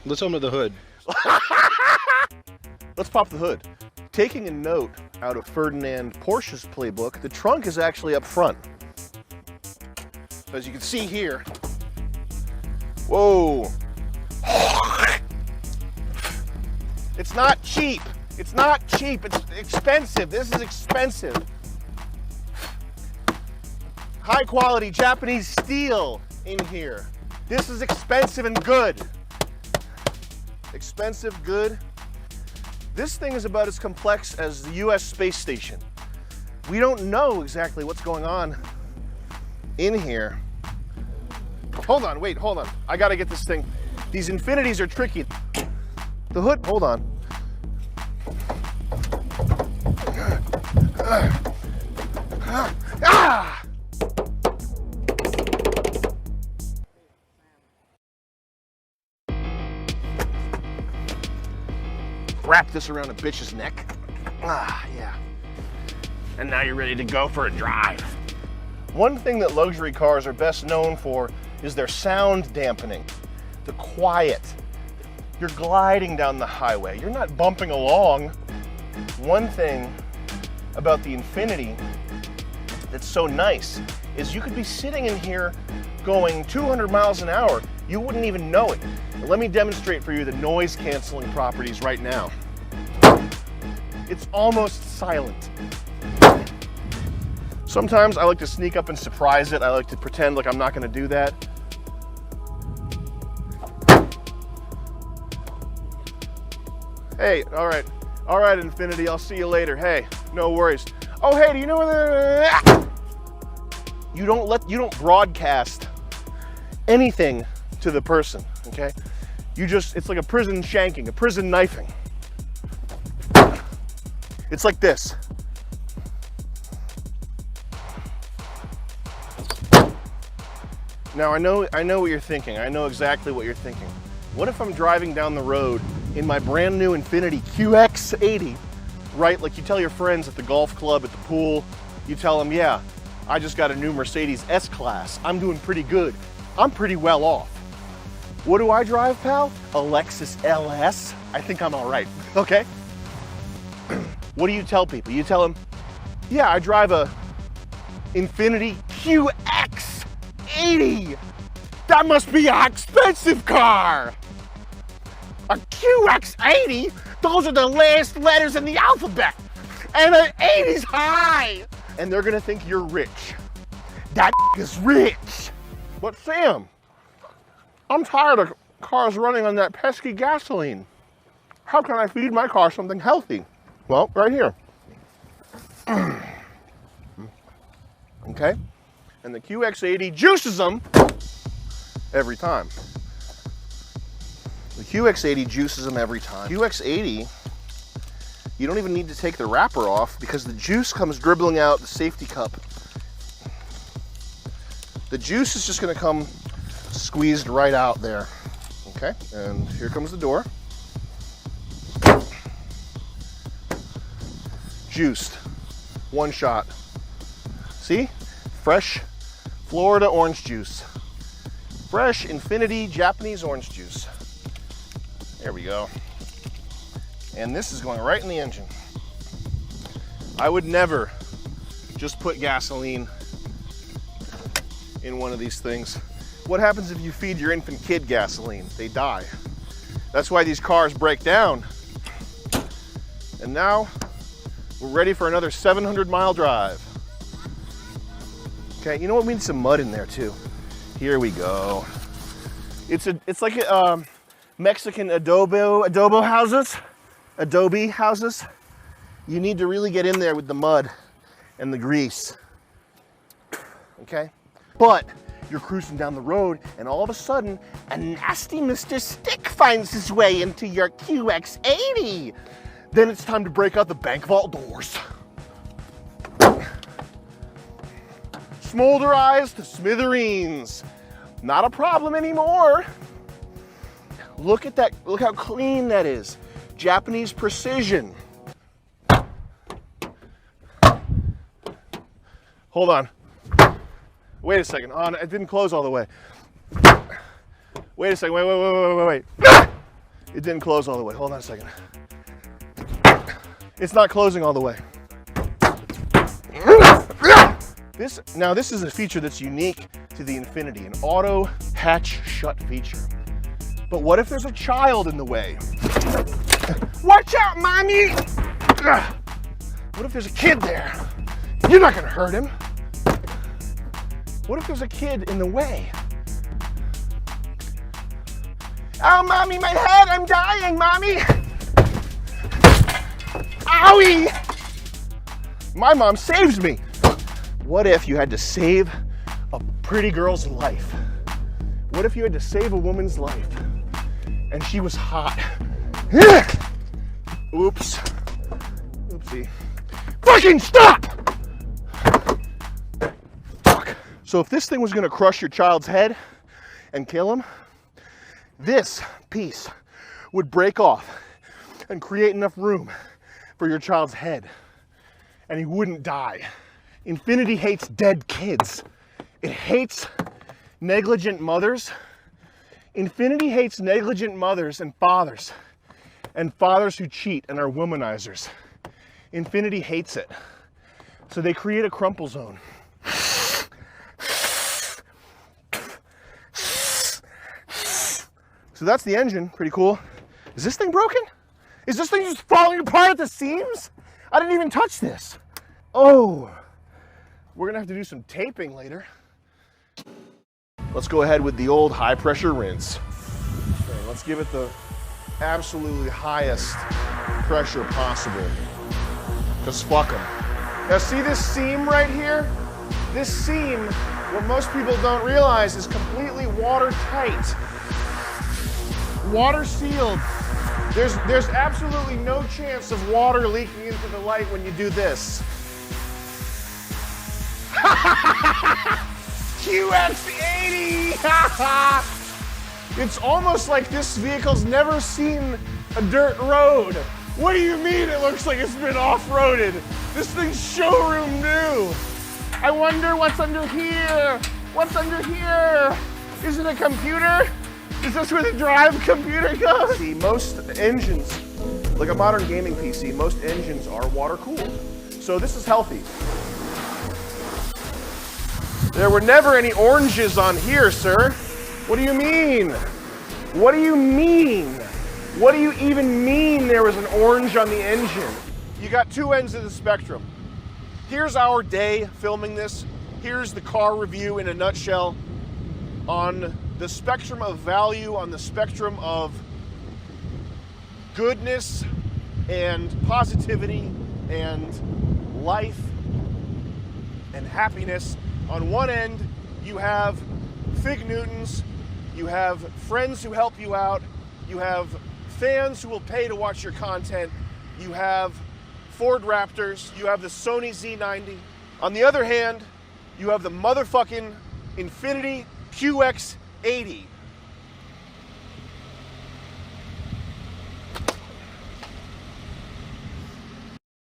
Let's open the hood. Let's pop the hood. Taking a note out of Ferdinand Porsche's playbook, the trunk is actually up front. So as you can see here, whoa. It's not cheap. It's not cheap. It's expensive. This is expensive. High quality Japanese steel in here. This is expensive and good. Expensive, good. This thing is about as complex as the US space station. We don't know exactly what's going on in here. Hold on, wait, hold on. I gotta get this thing. These Infinitis are tricky. The hood, hold on. Ah! Wrap this around a bitch's neck. Ah, yeah. And now you're ready to go for a drive. One thing that luxury cars are best known for is their sound dampening, the quiet. You're gliding down the highway. You're not bumping along. One thing about the Infiniti that's so nice is you could be sitting in here going 200 miles an hour. You wouldn't even know it. Let me demonstrate for you the noise canceling properties right now. It's almost silent. Sometimes I like to sneak up and surprise it. I like to pretend like I'm not gonna do that. Hey, all right, Infiniti, I'll see you later. Hey, no worries. Oh, hey, do you know where you don't broadcast anything to the person, okay? It's like a prison shanking, a prison knifing. It's like this. Now I know what you're thinking. I know exactly what you're thinking. What if I'm driving down the road in my brand new Infiniti QX80, right? Like you tell your friends at the golf club, at the pool, you tell them, yeah, I just got a new Mercedes S-Class. I'm doing pretty good. I'm pretty well off. What do I drive, pal? A Lexus LS. I think I'm all right, okay? What do you tell people? You tell them, yeah, I drive a Infiniti QX80. That must be an expensive car. A QX80? Those are the last letters in the alphabet. And an 80's high. And they're gonna think you're rich. That is rich. But Sam, I'm tired of cars running on that pesky gasoline. How can I feed my car something healthy? Well, right here. Okay? And the QX80 juices them every time. The QX80 juices them every time. QX80, you don't even need to take the wrapper off because the juice comes dribbling out the safety cup. The juice is just gonna come squeezed right out there. Okay, and here comes the door. Juiced, one shot. See? Fresh Florida orange juice. Fresh Infiniti Japanese orange juice. There we go. And this is going right in the engine. I would never just put gasoline in one of these things. What happens if you feed your infant kid gasoline? They die. That's why these cars break down. And now we're ready for another 700-mile drive. Okay, you know what? We need some mud in there too. Here we go. It's like Mexican adobe houses. You need to really get in there with the mud and the grease. Okay? But you're cruising down the road and all of a sudden a nasty Mr. Stick finds his way into your QX80. Then it's time to break out the bank vault doors. Smolderized to smithereens. Not a problem anymore. Look at that, look how clean that is. Japanese precision. Hold on. Wait a second. Oh, it didn't close all the way. Wait a second. Wait. It didn't close all the way. Hold on a second. It's not closing all the way. This is a feature that's unique to the Infiniti, an auto hatch shut feature. But what if there's a child in the way? Watch out, mommy! What if there's a kid there? You're not gonna hurt him. What if there's a kid in the way? Oh, mommy, my head, I'm dying, mommy! Owie! My mom saves me. What if you had to save a pretty girl's life? What if you had to save a woman's life and she was hot? Oops. Oopsie. Fucking stop! Fuck. So if this thing was gonna crush your child's head and kill him, this piece would break off and create enough room for your child's head, and he wouldn't die. Infiniti hates dead kids. It hates negligent mothers. Infiniti hates negligent mothers and fathers who cheat and are womanizers. Infiniti hates it. So they create a crumple zone. So that's the engine, pretty cool. Is this thing broken? Is this thing just falling apart at the seams? I didn't even touch this. Oh, we're gonna have to do some taping later. Let's go ahead with the old high pressure rinse. Okay, let's give it the absolutely highest pressure possible. Just fuck them. Now see this seam right here? This seam, what most people don't realize, is completely watertight. Water sealed. There's absolutely no chance of water leaking into the light when you do this. QX80! It's almost like this vehicle's never seen a dirt road. What do you mean it looks like it's been off-roaded? This thing's showroom new. I wonder what's under here. What's under here? Is it a computer? Is this where the drive computer goes? See, most engines, like a modern gaming PC, most engines are water cooled. So this is healthy. There were never any oranges on here, sir. What do you mean? What do you mean? What do you even mean there was an orange on the engine? You got two ends of the spectrum. Here's our day filming this. Here's the car review in a nutshell. On the spectrum of value, on the spectrum of goodness and positivity and life and happiness, on one end you have Fig Newtons, you have friends who help you out, you have fans who will pay to watch your content, you have Ford Raptors, you have the Sony Z90. On the other hand, you have the motherfucking Infiniti QX80.